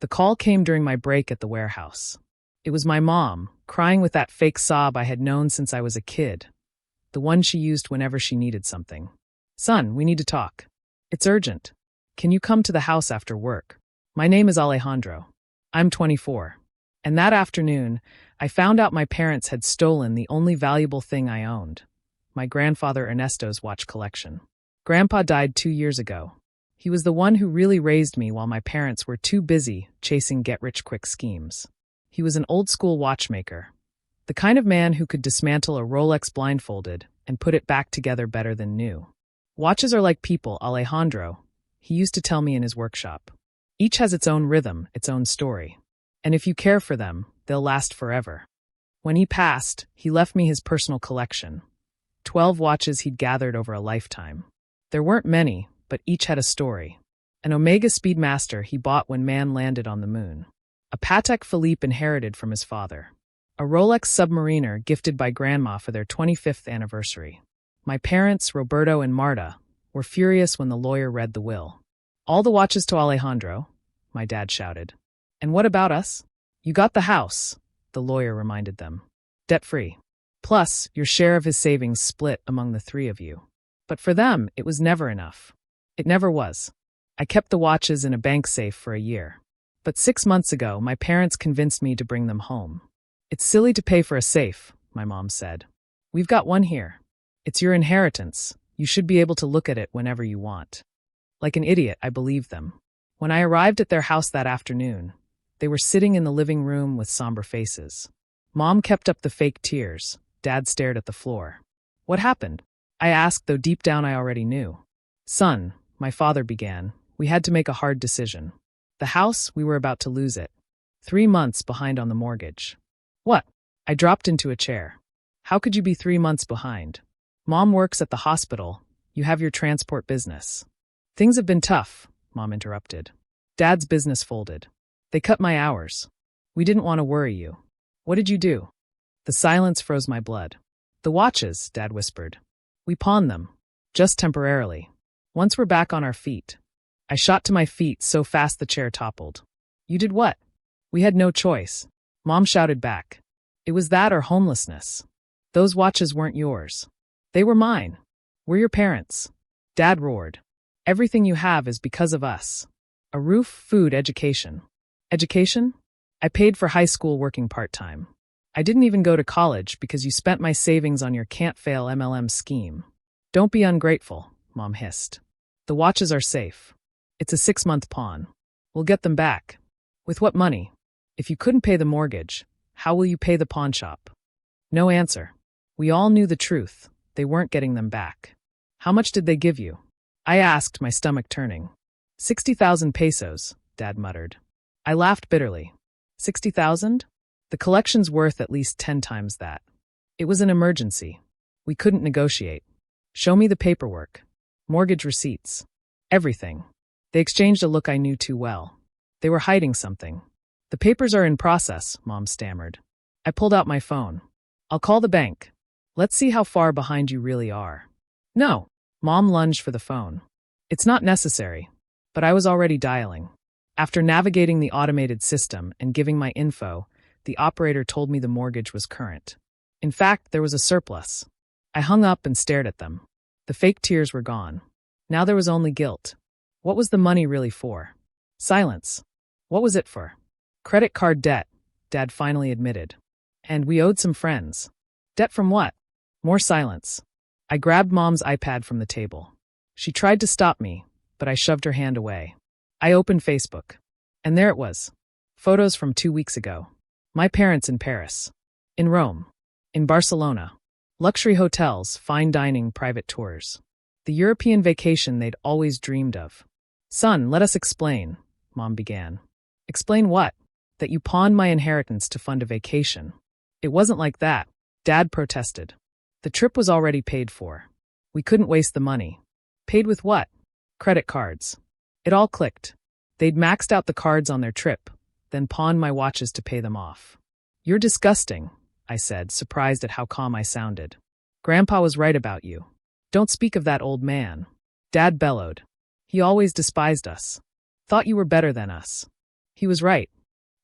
The call came during my break at the warehouse. It was my mom, crying with that fake sob I had known since I was a kid, the one she used whenever she needed something. "Son, we need to talk. It's urgent. Can you come to the house after work? My name is Alejandro. I'm 24. And that afternoon, I found out my parents had stolen the only valuable thing I owned, my grandfather Ernesto's watch collection. Grandpa died 2 years ago. He was the one who really raised me while my parents were too busy chasing get-rich-quick schemes. He was an old-school watchmaker, the kind of man who could dismantle a Rolex blindfolded and put it back together better than new. Watches are like people, Alejandro, he used to tell me in his workshop. Each has its own rhythm, its own story. And if you care for them, they'll last forever. When he passed, he left me his personal collection, 12 watches he'd gathered over a lifetime. There weren't many, but each had a story. An Omega Speedmaster he bought when man landed on the moon. A Patek Philippe inherited from his father. A Rolex Submariner gifted by Grandma for their 25th anniversary. My parents, Roberto and Marta, were furious when the lawyer read the will. "All the watches to Alejandro," my dad shouted. "And what about us?" "You got the house," the lawyer reminded them. "Debt-free. Plus, your share of his savings split among the three of you." But for them, it was never enough. It never was. I kept the watches in a bank safe for a year. But 6 months ago, my parents convinced me to bring them home. "It's silly to pay for a safe," my mom said. "We've got one here. It's your inheritance. You should be able to look at it whenever you want." Like an idiot, I believed them. When I arrived at their house that afternoon, they were sitting in the living room with somber faces. Mom kept up the fake tears. Dad stared at the floor. "What happened?" I asked, though deep down I already knew. "Son," my father began, "we had to make a hard decision. The house, we were about to lose it. 3 months behind on the mortgage." "What?" I dropped into a chair. "How could you be 3 months behind? Mom works at the hospital. You have your transport business." "Things have been tough," Mom interrupted. "Dad's business folded. They cut my hours. We didn't want to worry you. What did you do?" The silence froze my blood. "The watches," Dad whispered. "We pawned them. Just temporarily. Once we're back on our feet." I shot to my feet so fast the chair toppled. "You did what?" "We had no choice," Mom shouted back. "It was that or homelessness. Those watches weren't yours. They were mine. We're your parents." Dad roared. "Everything you have is because of us. A roof, food, education." "Education?" "I paid for high school working part-time. I didn't even go to college because you spent my savings on your can't-fail MLM scheme." "Don't be ungrateful," Mom hissed. "The watches are safe. It's a 6-month pawn. We'll get them back." "With what money? If you couldn't pay the mortgage, how will you pay the pawn shop?" No answer. We all knew the truth. They weren't getting them back. "How much did they give you?" I asked, my stomach turning. 60,000 pesos, Dad muttered. I laughed bitterly. 60,000? The collection's worth at least 10 times that. It was an emergency. We couldn't negotiate. "Show me the paperwork. Mortgage receipts. Everything." They exchanged a look I knew too well. They were hiding something. "The papers are in process," Mom stammered. I pulled out my phone. "I'll call the bank. Let's see how far behind you really are." "No." Mom lunged for the phone. "It's not necessary." But I was already dialing. After navigating the automated system and giving my info, the operator told me the mortgage was current. In fact, there was a surplus. I hung up and stared at them. The fake tears were gone. Now there was only guilt. What was the money really for? Silence. What was it for? Credit card debt, Dad finally admitted. And we owed some friends. Debt from what? More silence. I grabbed Mom's iPad from the table. She tried to stop me, but I shoved her hand away. I opened Facebook. And there it was. Photos from 2 weeks ago. My parents in Paris. In Rome. In Barcelona. Luxury hotels, fine dining, private tours. The European vacation they'd always dreamed of. "Son, let us explain," Mom began. "Explain what?" "That you pawned my inheritance to fund a vacation." "It wasn't like that," Dad protested. "The trip was already paid for. We couldn't waste the money." "Paid with what?" "Credit cards." It all clicked. They'd maxed out the cards on their trip, then pawned my watches to pay them off. "You're disgusting," I said, surprised at how calm I sounded. "Grandpa was right about you. Don't speak of that old man." Dad bellowed. "He always despised us. Thought you were better than us." He was right.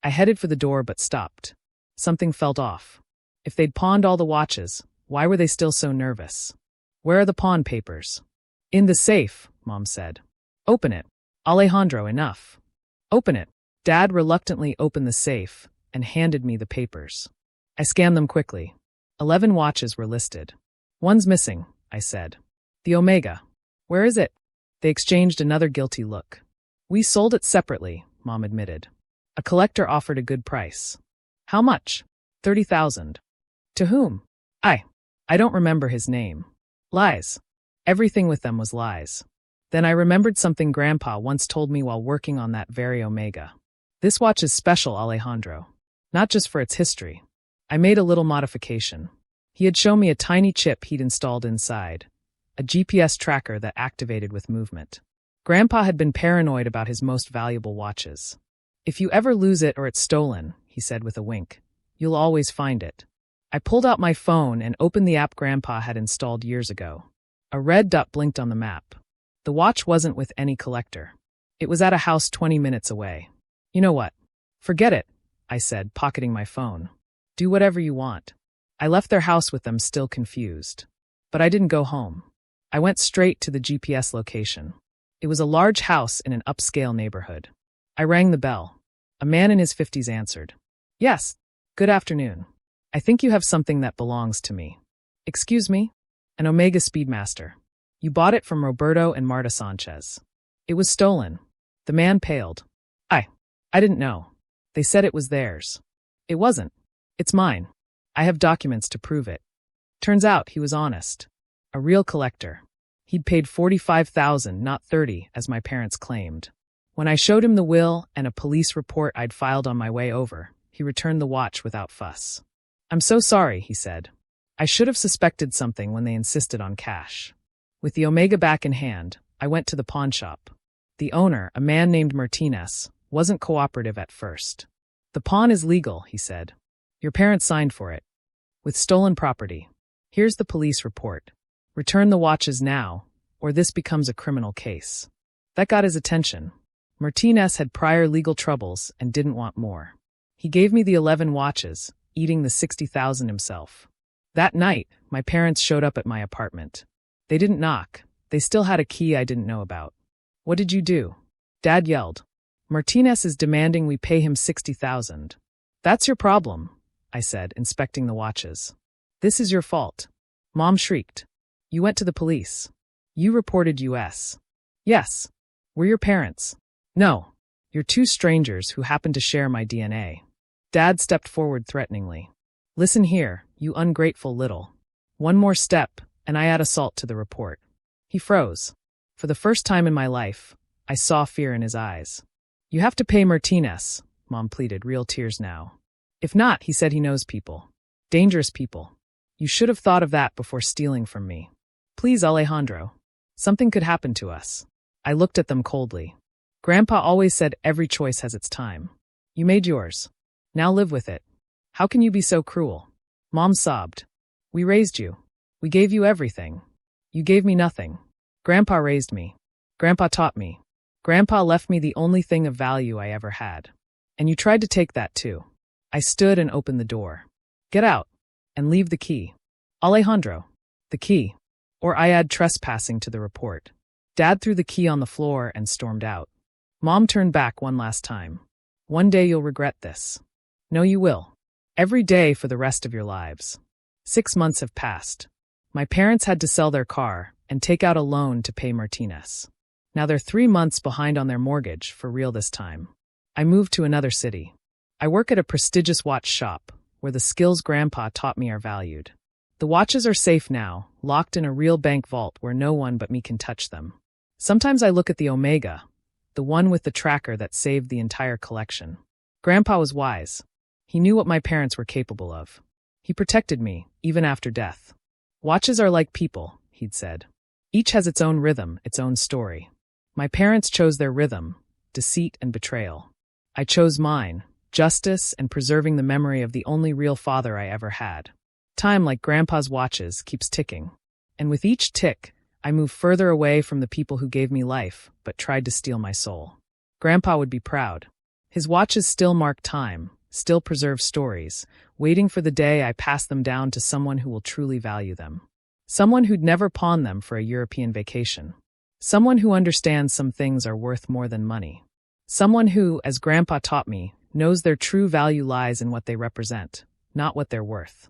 I headed for the door but stopped. Something felt off. If they'd pawned all the watches, why were they still so nervous? Where are the pawn papers? In the safe, Mom said. Open it. Alejandro, enough. Open it. Dad reluctantly opened the safe and handed me the papers. I scanned them quickly. 11 watches were listed. One's missing, I said. The Omega. Where is it? They exchanged another guilty look. We sold it separately, Mom admitted. A collector offered a good price. How much? 30,000. To whom? I don't remember his name. Lies. Everything with them was lies. Then I remembered something Grandpa once told me while working on that very Omega. This watch is special, Alejandro. Not just for its history. I made a little modification. He had shown me a tiny chip he'd installed inside, a GPS tracker that activated with movement. Grandpa had been paranoid about his most valuable watches. If you ever lose it or it's stolen, he said with a wink, you'll always find it. I pulled out my phone and opened the app Grandpa had installed years ago. A red dot blinked on the map. The watch wasn't with any collector. It was at a house 20 minutes away. You know what? Forget it, I said, pocketing my phone. Do whatever you want. I left their house with them still confused. But I didn't go home. I went straight to the GPS location. It was a large house in an upscale neighborhood. I rang the bell. A man in his 50s answered. Yes. Good afternoon. I think you have something that belongs to me. Excuse me? An Omega Speedmaster. You bought it from Roberto and Marta Sanchez. It was stolen. The man paled. I didn't know. They said it was theirs. It wasn't. It's mine. I have documents to prove it. Turns out he was honest. A real collector. He'd paid $45,000, not $30,000, as my parents claimed. When I showed him the will and a police report I'd filed on my way over, he returned the watch without fuss. I'm so sorry, he said. I should have suspected something when they insisted on cash. With the Omega back in hand, I went to the pawn shop. The owner, a man named Martinez, wasn't cooperative at first. The pawn is legal, he said. Your parents signed for it. With stolen property. Here's the police report. Return the watches now, or this becomes a criminal case. That got his attention. Martinez had prior legal troubles and didn't want more. He gave me the 11 watches, eating the 60,000 himself. That night, my parents showed up at my apartment. They didn't knock. They still had a key I didn't know about. What did you do? Dad yelled. Martinez is demanding we pay him 60,000. That's your problem, I said, inspecting the watches. This is your fault. Mom shrieked. You went to the police. You reported US. Yes. We're your parents. No. You're two strangers who happen to share my DNA. Dad stepped forward threateningly. Listen here, you ungrateful little. One more step, and I add assault to the report. He froze. For the first time in my life, I saw fear in his eyes. You have to pay Martinez, Mom pleaded, real tears now. If not, he said he knows people. Dangerous people. You should have thought of that before stealing from me. Please, Alejandro. Something could happen to us. I looked at them coldly. Grandpa always said every choice has its time. You made yours. Now live with it. How can you be so cruel? Mom sobbed. We raised you. We gave you everything. You gave me nothing. Grandpa raised me. Grandpa taught me. Grandpa left me the only thing of value I ever had. And you tried to take that too. I stood and opened the door. Get out. And leave the key. Alejandro. The key. Or I add trespassing to the report. Dad threw the key on the floor and stormed out. Mom turned back one last time. One day you'll regret this. No, you will. Every day for the rest of your lives. 6 months have passed. My parents had to sell their car and take out a loan to pay Martinez. Now they're 3 months behind on their mortgage, for real this time. I moved to another city. I work at a prestigious watch shop, where the skills Grandpa taught me are valued. The watches are safe now, locked in a real bank vault where no one but me can touch them. Sometimes I look at the Omega, the one with the tracker that saved the entire collection. Grandpa was wise. He knew what my parents were capable of. He protected me, even after death. Watches are like people, he'd said. Each has its own rhythm, its own story. My parents chose their rhythm, deceit and betrayal. I chose mine, justice and preserving the memory of the only real father I ever had. Time, like Grandpa's watches, keeps ticking. And with each tick, I move further away from the people who gave me life, but tried to steal my soul. Grandpa would be proud. His watches still mark time, still preserve stories, waiting for the day I pass them down to someone who will truly value them. Someone who'd never pawn them for a European vacation. Someone who understands some things are worth more than money. Someone who, as Grandpa taught me, knows their true value lies in what they represent, not what they're worth.